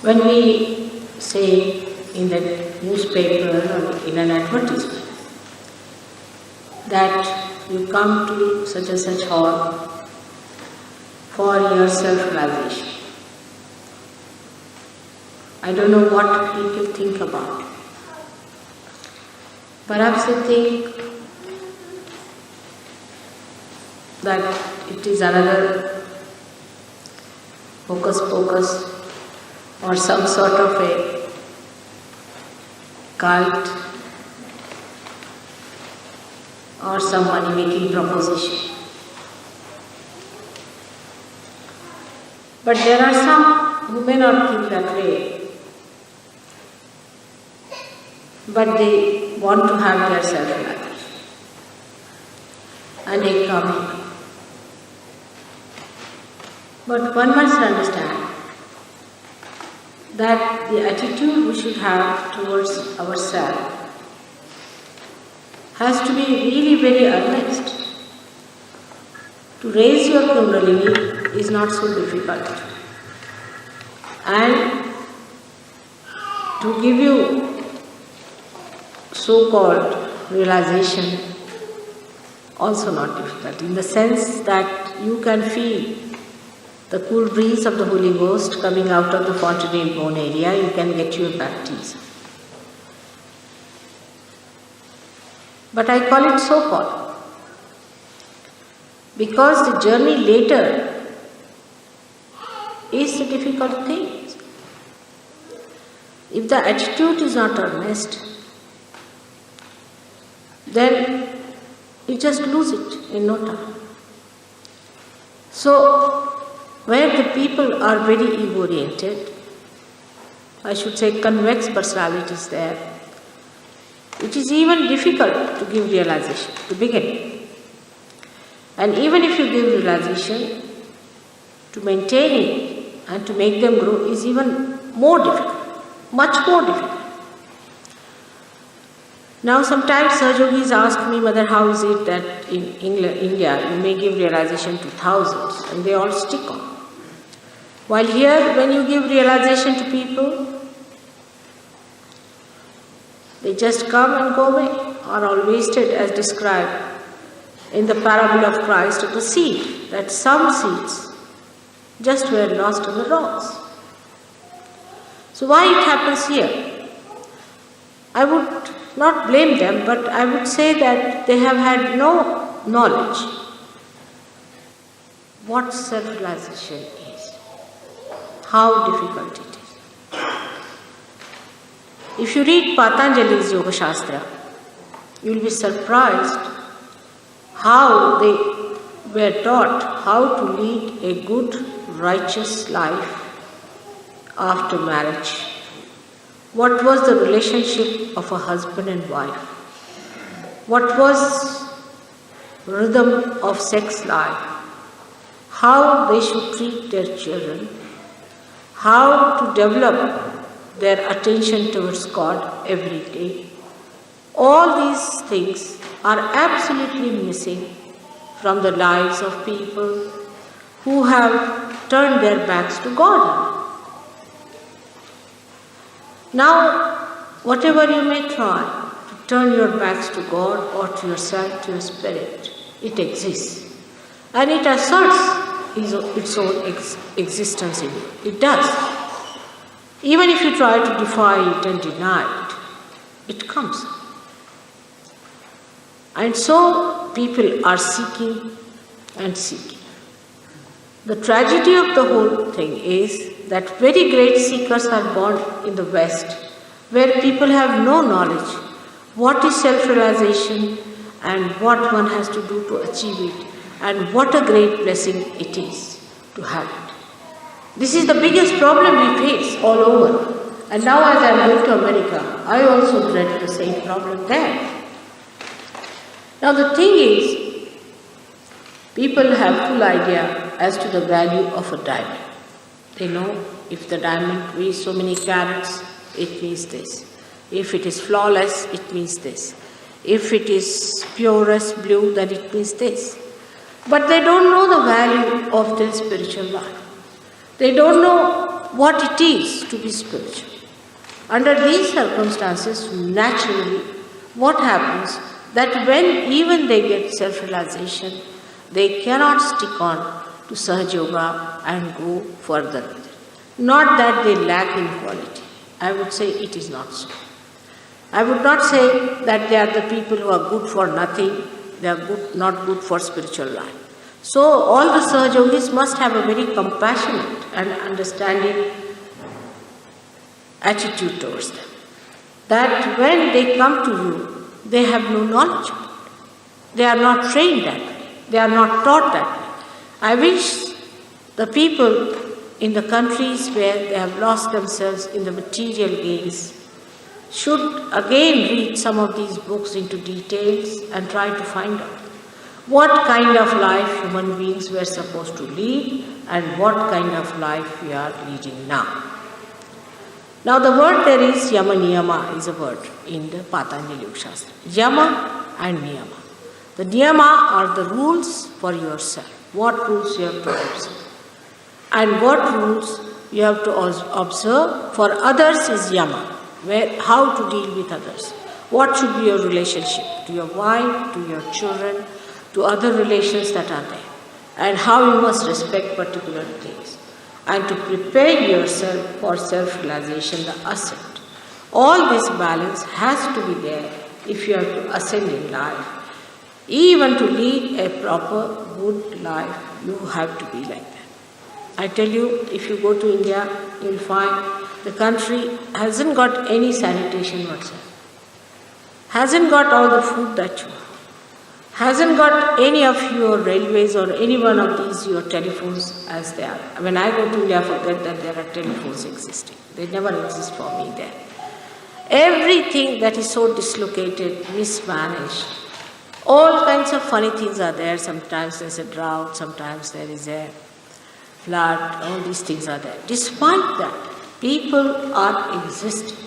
When we say in the newspaper or in an advertisement that you come to such and such hall for your self-realization, I don't know what people think about it. Perhaps they think that it is another hocus pocus or some sort of a cult or some money-making proposition. But there are some who may not think that way, but they want to have their self-realization and they come in. But one must understand that the attitude we should have towards ourselves has to be really very earnest. To raise your Kundalini is not so difficult. And to give you so-called realization also not difficult, in the sense that you can feel the cool breeze of the Holy Ghost coming out of the Fontenay bone area, you can get your baptism. But I call it so-called because the journey later is the difficult thing. If the attitude is not earnest, then you just lose it in no time. So, where the people are very ego-oriented, I should say convex personalities there, it is even difficult to give realization to begin. And even if you give realization, to maintain it and to make them grow is even more difficult, much more difficult. Now sometimes Sahajogis ask me, Mother, how is it that in India you may give realization to thousands and they all stick on? While here, when you give realization to people, they just come and go away, are all wasted as described in the parable of Christ of the seed, that some seeds just were lost on the rocks. So why it happens here? I would not blame them, but I would say that they have had no knowledge what self-realization is, how difficult it is. If you read Patanjali's Yoga Shastra, you will be surprised how they were taught how to lead a good, righteous life after marriage. What was the relationship of a husband and wife? What was rhythm of sex life? How they should treat their children? How to develop their attention towards God every day? All these things are absolutely missing from the lives of people who have turned their backs to God. Now, whatever you may try to turn your backs to God or to yourself, to your spirit, it exists. And it asserts its own existence in you. It does. Even if you try to defy it and deny it, it comes. And so people are seeking and seeking. The tragedy of the whole thing is that very great seekers are born in the West, where people have no knowledge what is self-realization and what one has to do to achieve it, and what a great blessing it is to have it. This is the biggest problem we face all over. And now as I moved to America, I also dread the same problem there. Now the thing is, people have full idea as to the value of a diamond. They know if the diamond weighs so many carats, it means this. If it is flawless, it means this. If it is purest blue, then it means this. But they don't know the value of their spiritual life. They don't know what it is to be spiritual. Under these circumstances, naturally, what happens that when even they get self-realization, they cannot stick on to Sahaja Yoga and go further with it. Not that they lack in quality. I would say it is not so. I would not say that they are the people who are good for nothing, they are not good for spiritual life. So all the Sahaja Yogis must have a very compassionate and understanding attitude towards them. That when they come to you, they have no knowledge of it. They are not trained that way. They are not taught that way. I wish the people in the countries where they have lost themselves in the material gains should again read some of these books into details and try to find out what kind of life human beings were supposed to lead and what kind of life we are leading now. Now the word there is Yama Niyama is a word in the Patanjali Yoga Shastra. Yama and Niyama. The Niyama are the rules for yourself. What rules you have to observe. And what rules you have to observe for others is Yama. How to deal with others. What should be your relationship to your wife, to your children, to other relations that are there. And how you must respect particular things. And to prepare yourself for self-realization, the ascent. All this balance has to be there if you have to ascend in life. Even to lead a proper, good life, you have to be like that. I tell you, if you go to India, you will find the country hasn't got any sanitation whatsoever. Hasn't got all the food that you have. Hasn't got any of your railways or any one of these your telephones as they are. When I go to India, I forget that there are telephones existing. They never exist for me there. Everything that is so dislocated, mismanaged, all kinds of funny things are there. Sometimes there's a drought, sometimes there is a flood, all these things are there. Despite that, people are existing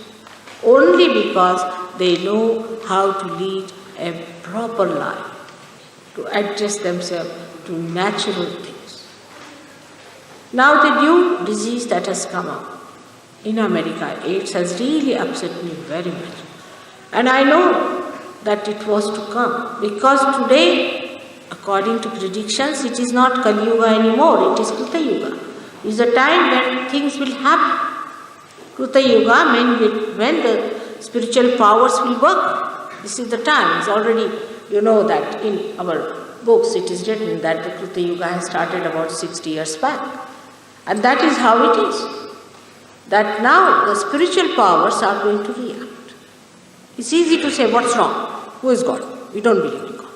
only because they know how to lead a proper life, to adjust themselves to natural things. Now the new disease that has come up in America, AIDS, has really upset me very much. And I know that it was to come because today, according to predictions, it is not Kali Yuga anymore, it is Kruta Yuga. It is a time when things will happen. Kruta Yuga, when the spiritual powers will work. This is the time. It's already, you know that in our books it is written that the Kruta Yuga has started about 60 years back. And that is how it is. That now the spiritual powers are going to react. It's easy to say, what's wrong? Who is God? We don't believe in God.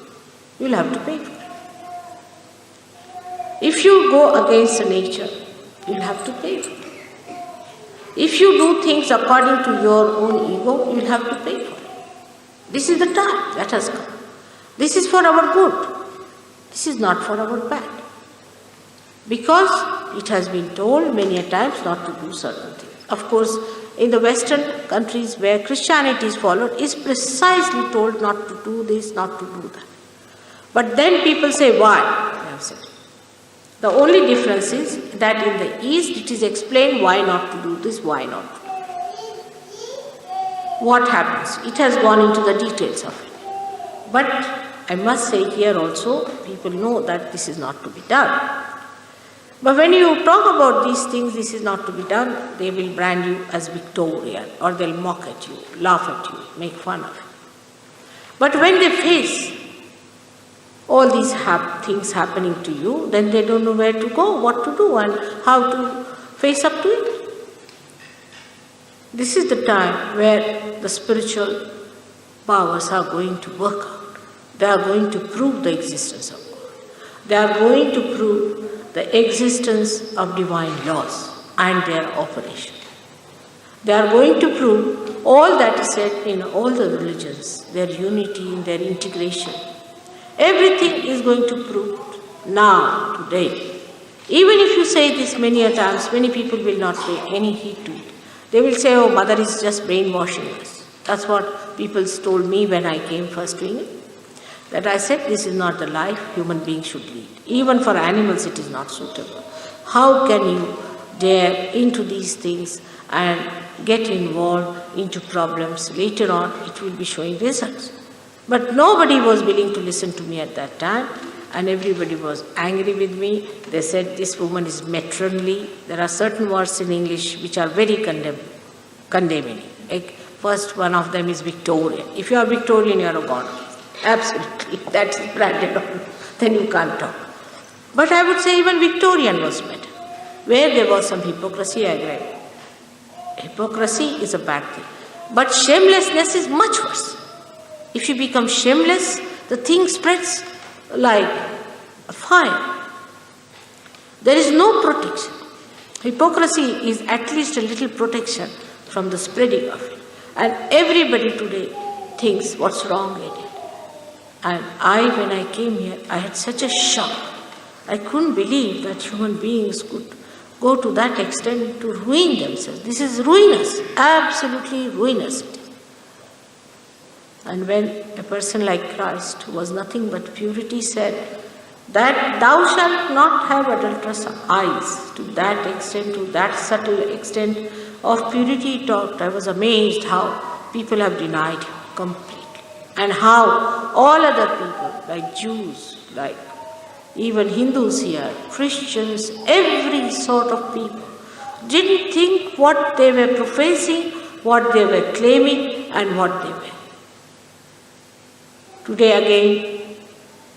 You will have to pay for it. If you go against the nature, you will have to pay for it. If you do things according to your own ego, you will have to pay for it. This is the time that has come. This is for our good. This is not for our bad. Because it has been told many a times not to do certain things. Of course, in the Western countries where Christianity is followed, is precisely told not to do this, not to do that. But then people say, why? I have said. The only difference is that in the East it is explained why not to do this, why not to do that. What happens? It has gone into the details of it. But I must say here also, people know that this is not to be done. But when you talk about these things, this is not to be done, they will brand you as Victorian, or they'll mock at you, laugh at you, make fun of you. But when they face all these things happening to you, then they don't know where to go, what to do, and how to face up to it. This is the time where the spiritual powers are going to work out. They are going to prove the existence of God. They are going to prove the existence of divine laws and their operation. They are going to prove all that is said in all the religions, their unity, their integration. Everything is going to prove now, today. Even if you say this many a times, many people will not pay any heed to it. They will say, oh, Mother is just brainwashing us. That's what people told me when I came first to England. That I said, this is not the life human beings should lead. Even for animals it is not suitable. How can you dare into these things and get involved into problems. Later on, it will be showing results. But nobody was willing to listen to me at that time, and everybody was angry with me. They said, this woman is matronly. There are certain words in English which are very condemning. Like, first one of them is Victorian. If you are Victorian, you are a god. Absolutely. That's branded on. Then you can't talk. But I would say even Victorian was better. Where there was some hypocrisy, I agree. Hypocrisy is a bad thing. But shamelessness is much worse. If you become shameless, the thing spreads like a fire. There is no protection. Hypocrisy is at least a little protection from the spreading of it. And everybody today thinks what's wrong in it. And when I came here, I had such a shock. I couldn't believe that human beings could go to that extent to ruin themselves. This is ruinous, absolutely ruinous. And when a person like Christ, who was nothing but purity, said that thou shalt not have adulterous eyes, to that extent, to that subtle extent of purity he talked, I was amazed how people have denied him completely. And how all other people, like Jews, like even Hindus here, Christians, every sort of people, didn't think what they were professing, what they were claiming, and what they were. Today again,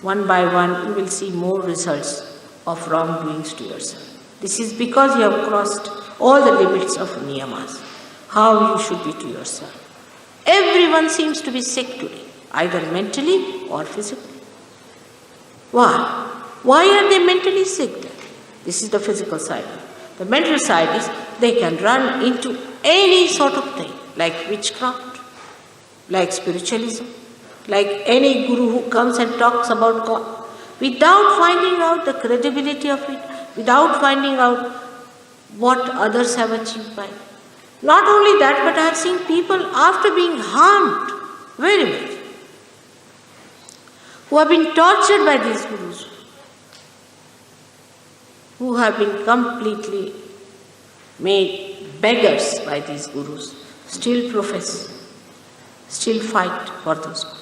one by one, you will see more results of wrongdoings to yourself. This is because you have crossed all the limits of niyamas, how you should be to yourself. Everyone seems to be sick today, either mentally or physically. Why? Why are they mentally sick then? This is the physical side. The mental side is they can run into any sort of thing, like witchcraft, like spiritualism, like any guru who comes and talks about God, without finding out the credibility of it, without finding out what others have achieved by it. Not only that, but I have seen people after being harmed very much, who have been tortured by these gurus, who have been completely made beggars by these gurus, still profess, still fight for those gurus.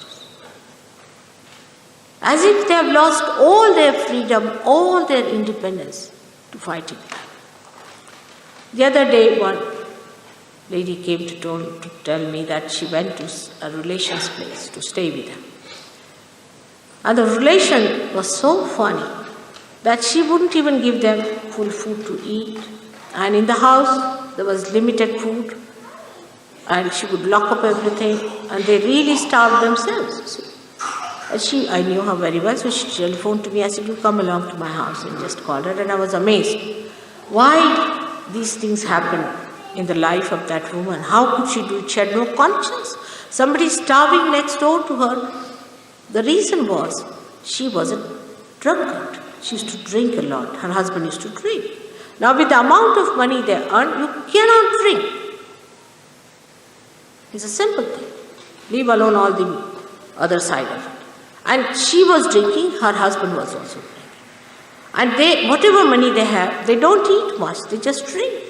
As if they have lost all their freedom, all their independence to fight it back. The other day, one lady came to tell me that she went to a relation's place to stay with her. And the relation was so funny that she wouldn't even give them full food to eat. And in the house, there was limited food. And she would lock up everything. And they really starved themselves. And I knew her very well, so she telephoned to me. I said, you come along to my house, and just called her. And I was amazed. Why these things happened in the life of that woman? How could she do it? She had no conscience. Somebody starving next door to her. The reason was she was a drunkard. She used to drink a lot. Her husband used to drink. Now with the amount of money they earn, you cannot drink. It's a simple thing. Leave alone all the other side of it. And she was drinking, her husband was also drinking. And whatever money they have, they don't eat much, they just drink.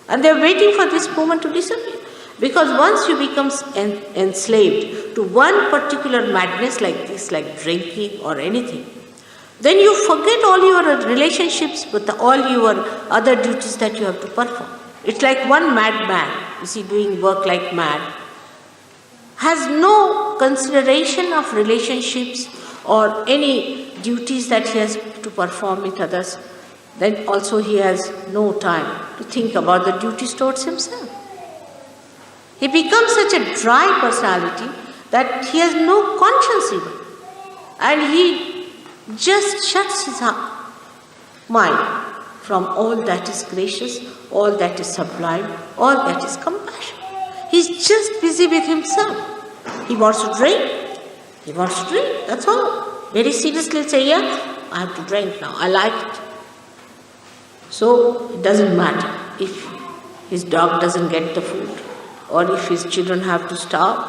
And they're waiting for this woman to disappear. Because once you become enslaved to one particular madness like this, like drinking or anything, then you forget all your relationships with all your other duties that you have to perform. It's like one madman, you see, doing work like mad, has no consideration of relationships or any duties that he has to perform with others. Then also he has no time to think about the duties towards himself. He becomes such a dry personality that he has no conscience even. And he just shuts his mind from all that is gracious, all that is sublime, all that is compassion. He's just busy with himself. He wants to drink. He wants to drink. That's all. Very seriously say, yeah, I have to drink now. I like it. So it doesn't matter if his dog doesn't get the food, or if his children have to starve,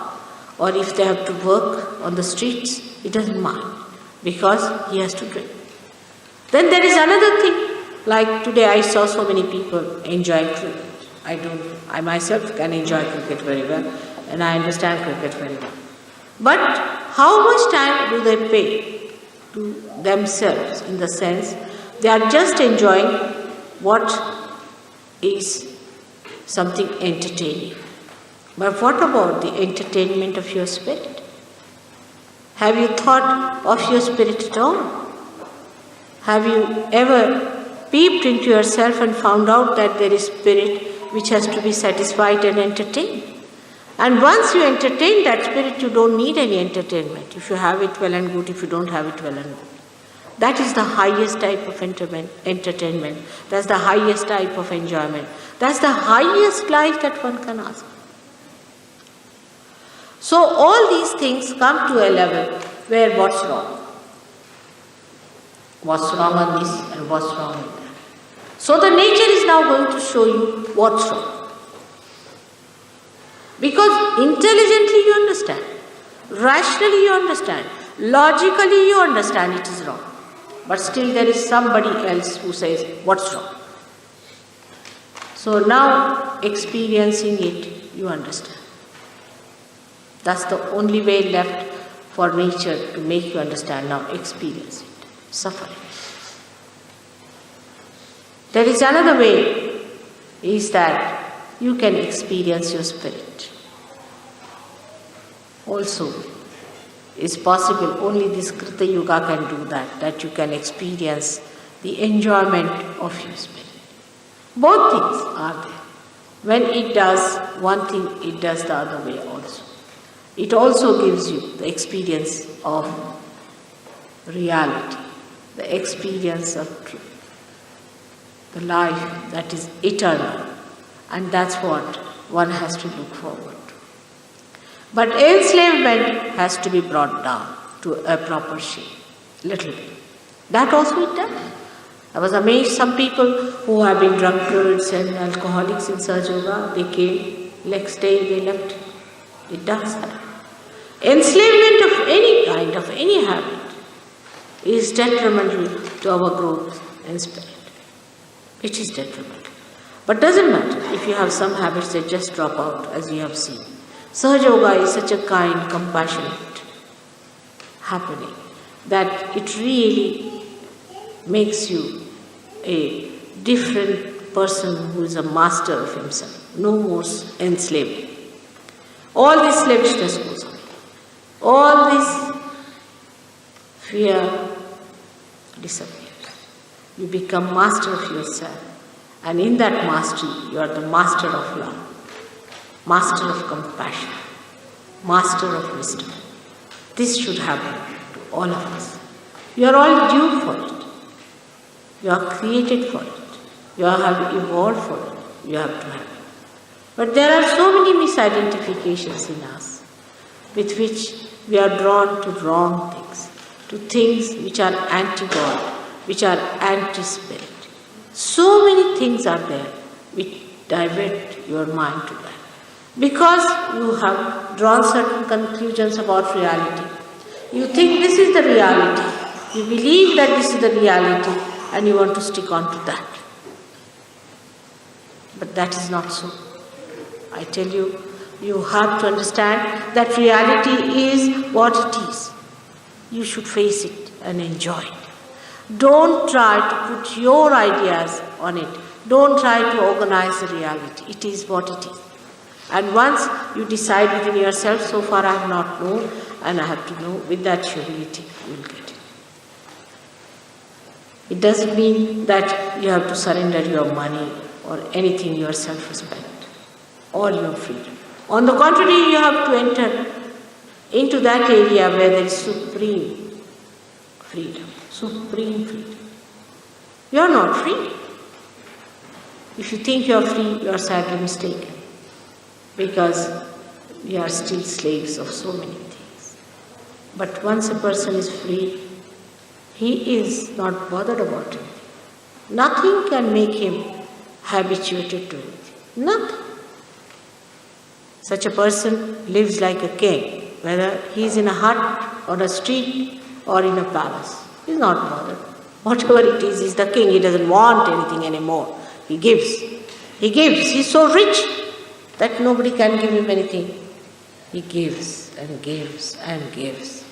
or if they have to work on the streets. It doesn't matter, because he has to drink. Then there is another thing. Like today I saw so many people enjoy cricket. I myself can enjoy cricket very well and I understand cricket very well. But how much time do they pay to themselves in the sense they are just enjoying what is something entertaining. But what about the entertainment of your spirit? Have you thought of your spirit at all? Have you ever peeped into yourself and found out that there is spirit which has to be satisfied and entertained? And once you entertain that spirit, you don't need any entertainment. If you have it, well and good. If you don't have it, well and good. That is the highest type of entertainment. That's the highest type of enjoyment. That's the highest life that one can ask. So all these things come to a level where what's wrong? What's wrong on this and what's wrong on that? So the nature is now going to show you what's wrong. Because intelligently you understand, rationally you understand, logically you understand it is wrong. But still there is somebody else who says, what's wrong? So now experiencing it, you understand. That's the only way left for nature to make you understand. Now experience it. Suffering. There is another way, is that you can experience your spirit. Also, is possible, only this Krita Yuga can do that you can experience the enjoyment of your spirit. Both things are there. When it does one thing, it does the other way also. It also gives you the experience of reality, the experience of truth, the life that is eternal. And that's what one has to look forward to. But enslavement has to be brought down to a proper shape, little bit. That also it does. I was amazed, some people who have been drunkards and alcoholics in Sahaja Yoga, they came, next day they left. It does that. Enslavement of any kind, of any habit, is detrimental to our growth in spirit. It is detrimental. But doesn't matter. If you have some habits that just drop out, as you have seen. Sahaja Yoga is such a kind, compassionate happening that it really makes you a different person who is a master of himself. No more enslaved. All this slavishness goes away. All this fear disappears. You become master of yourself. And in that mastery, you are the master of love, master of compassion, master of wisdom. This should happen to all of us. You are all due for it. You are created for it. You have evolved for it. You have to have it. But there are so many misidentifications in us with which we are drawn to wrong things, to things which are anti-God, which are anti-spirit. So many things are there which divert your mind to that. Because you have drawn certain conclusions about reality. You think this is the reality. You believe that this is the reality and you want to stick on to that. But that is not so. I tell you, you have to understand that reality is what it is. You should face it and enjoy it. Don't try to put your ideas on it. Don't try to organize the reality. It is what it is. And once you decide within yourself, so far I have not known and I have to know, with that humility you will get it. It doesn't mean that you have to surrender your money or anything, your self-respect or your freedom. On the contrary, you have to enter into that area where there is supreme freedom. Supreme freedom. You are not free. If you think you are free, you are sadly mistaken. Because we are still slaves of so many things. But once a person is free, he is not bothered about it. Nothing can make him habituated to it. Nothing. Such a person lives like a king, whether he is in a hut or a street or in a palace. He is not bothered. Whatever it is, he's the king. He doesn't want anything anymore. He gives. He gives. He's so rich that nobody can give him anything. He gives and gives and gives.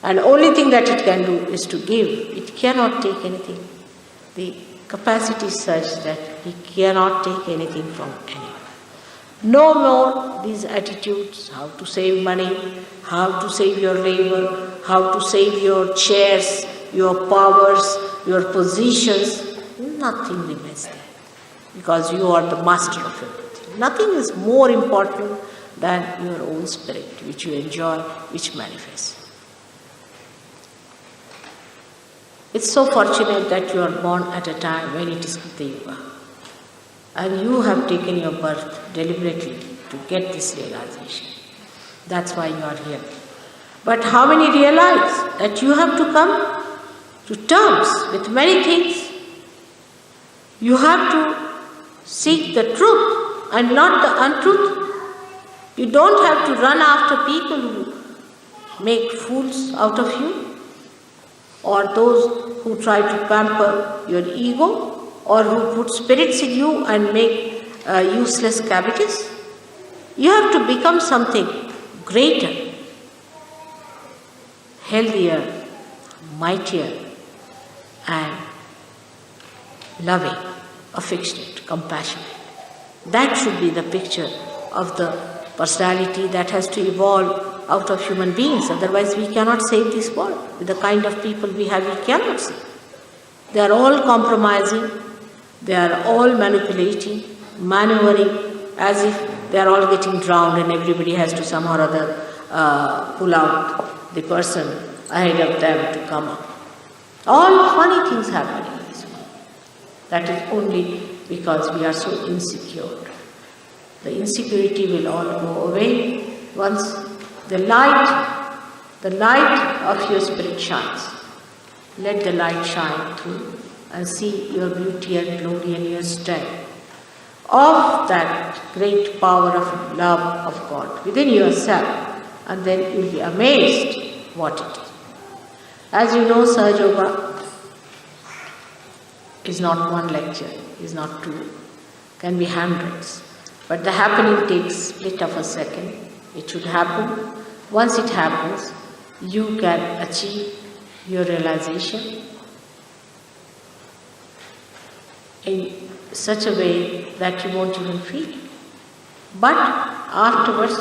And only thing that it can do is to give. It cannot take anything. The capacity is such that he cannot take anything from anyone. No more these attitudes, how to save money, how to save your labor, how to save your chairs, your powers, your positions. Nothing remains there. Because you are the master of everything. Nothing is more important than your own spirit, which you enjoy, which manifests. It's so fortunate that you are born at a time when it is Krita Yuga. And you have taken your birth deliberately to get this realization. That's why you are here. But how many realize that you have to come to terms with many things? You have to seek the truth and not the untruth. You don't have to run after people who make fools out of you, or those who try to pamper your ego, or who put spirits in you and make useless cabbages. You have to become something greater, healthier, mightier, and loving, affectionate, compassionate. That should be the picture of the personality that has to evolve out of human beings. Otherwise we cannot save this world. With the kind of people we have, we cannot save. They are all compromising. They are all manipulating, maneuvering, as if they are all getting drowned and everybody has to somehow or other pull out the person ahead of them to come up. All funny things happen in this world. That is only because we are so insecure. The insecurity will all go away once the light of your spirit shines. Let the light shine through and see your beauty and glory and your strength of that great power of love of God within yourself, and then you will be amazed what it is. As you know, Sahaja Yoga is not one lecture, is not two, can be hundreds. But the happening takes split of a second. It should happen. Once it happens, you can achieve your realization in such a way that you won't even feel it. But afterwards,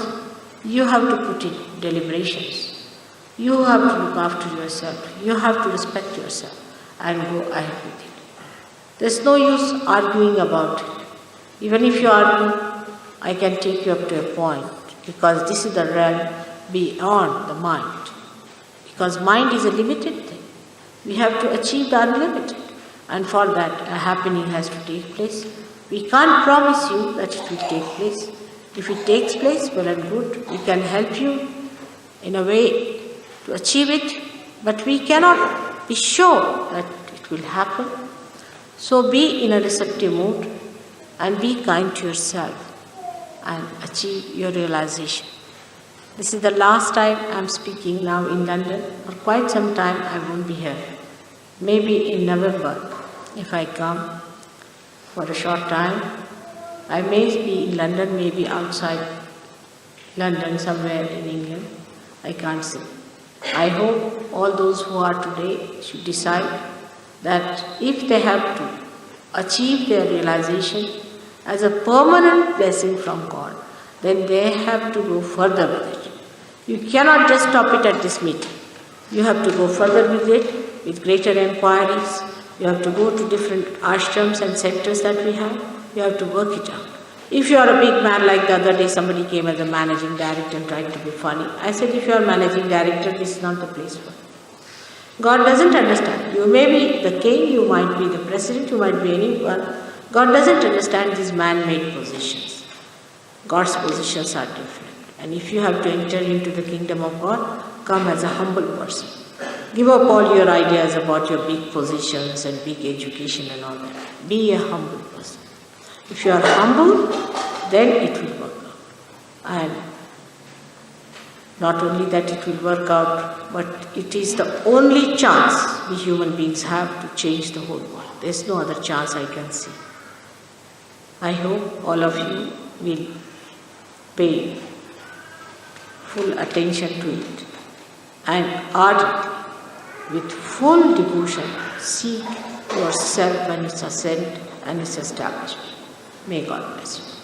you have to put in deliberations. You have to look after yourself. You have to respect yourself and go ahead with it. There's no use arguing about it. Even if you argue, I can take you up to a point, because this is the realm beyond the mind. Because mind is a limited thing. We have to achieve the unlimited. And for that, a happening has to take place. We can't promise you that it will take place. If it takes place, well and good. We can help you in a way to achieve it, but we cannot be sure that it will happen. So be in a receptive mood and be kind to yourself and achieve your realization. This is the last time I am speaking now in London. For quite some time I won't be here. Maybe in November, if I come for a short time, I may be in London, maybe outside London, somewhere in England. I can't say. I hope all those who are today should decide that if they have to achieve their realization as a permanent blessing from God, then they have to go further with it. You cannot just stop it at this meeting. You have to go further with it, with greater inquiries. You have to go to different ashrams and centers that we have. You have to work it out. If you are a big man, like the other day somebody came as a managing director and tried to be funny. I said, if you are managing director, this is not the place for it. God doesn't understand. You may be the king, you might be the president, you might be anyone. God doesn't understand these man-made positions. God's positions are different. And if you have to enter into the kingdom of God, come as a humble person. Give up all your ideas about your big positions and big education and all that. Be a humble person. If you are humble, then it will work out. And Not only that it will work out, but it is the only chance we human beings have to change the whole world. There's no other chance I can see. I hope all of you will pay full attention to it and ardently, with full devotion, seek yourself and its ascent and its establishment. May God bless you.